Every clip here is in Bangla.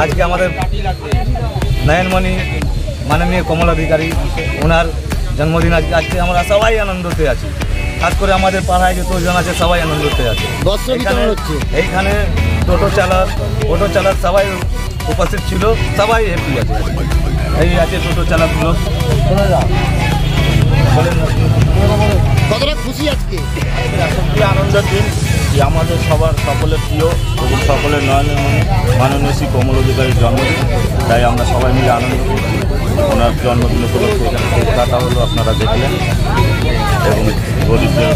আজকে আমাদের নয়নমণি মাননীয় কমলা অধিকারী ওনার জন্মদিন আজকে আমরা সবাই আনন্দতে আছি। খাস করে আমাদের পাড়ায় যতজন আছে সবাই আনন্দতে আছে। এইখানে টোটো চালক সবাই উপস্থিত ছিল, সবাই হ্যাপি আছে। এই আছে টোটো চালকগুলো। কতটা খুশি আজকে? খুবই আনন্দের দিন, যে আমাদের সকলের প্রিয় এবং সকলের নয়নমণি মাননীয় শ্রী কমল অধিকারীর জন্মদিন। তাই আমরা সবাই মিলে আনন্দ করছি। ওনার জন্মদিন উপলক্ষে এখানে কেক কাটা হলো, আপনারা দেখলেন, এবং গরিবদের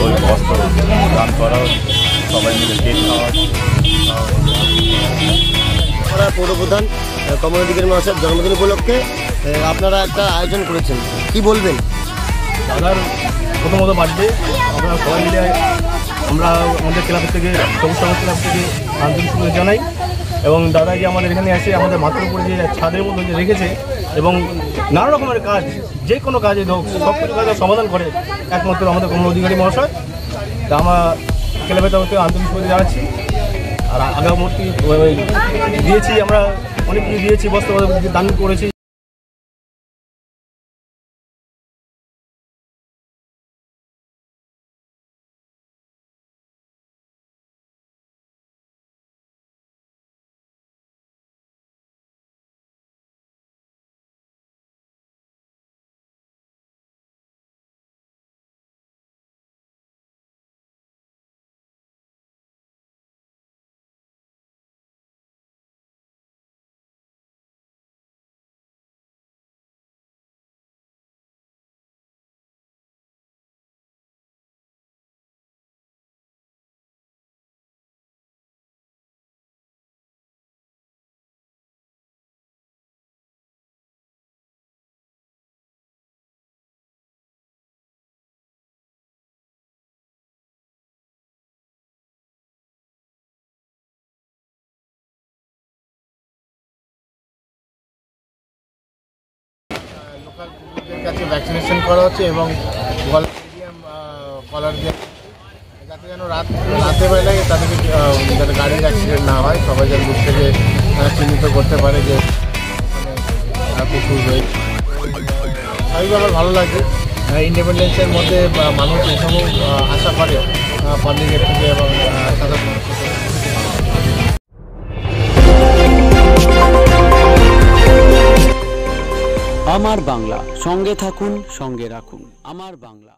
ওই বস্ত্র দান করা, সবাই মিলে কেক খাওয়া। পৌরপ্রধান কমল অধিকারী মহাশয়ের জন্মদিন উপলক্ষে আপনারা একটা আয়োজন করেছেন, কি বলবেন? দাদার প্রথমত বার্থডে আমরা সবাই মিলে আমরা আমাদের ক্লাব থেকে সবুজ সমাজ ক্লাব থেকে আন্তরিক শুভেচ্ছা জানাই। এবং দাদা যে আমাদের এখানে এসে আমাদের মাথার উপরে যে ছাদের মতো যে রেখেছে এবং নানা রকমের কাজ, যে কোনো কাজে সব কিছু কাজের সমাধান করে একমাত্র আমাদের কমল অধিকারী মহাশয়। তা আমরা ক্লাবের তরফ থেকে আন্তরিক শুভেচ্ছা জানাচ্ছি। আর আগামূর্তি দিয়েছি, আমরা অনেক কিছু দিয়েছি, বস্ত্র দান করেছি। লোকাল কুকুরদের কাছে ভ্যাকসিনেশন করা হচ্ছে এবং কলার দিয়ে যাতে যেন রাতে বেলায় তাদেরকে যাতে গাড়ির অ্যাক্সিডেন্ট না হয়, সবাই যেন দূর থেকে চিহ্নিত করতে পারে যে ওখানে কুকুর রয়েছে। সবই আমার ভালো লাগে। ইন্ডিপেন্ডেন্সের মধ্যে মানুষ এসবও আশা করে পাবলিকের থেকে এবং সাধারণ মানুষের থেকে। আমার বাংলা, সঙ্গে থাকুন, সঙ্গে রাখুন। আমার বাংলা।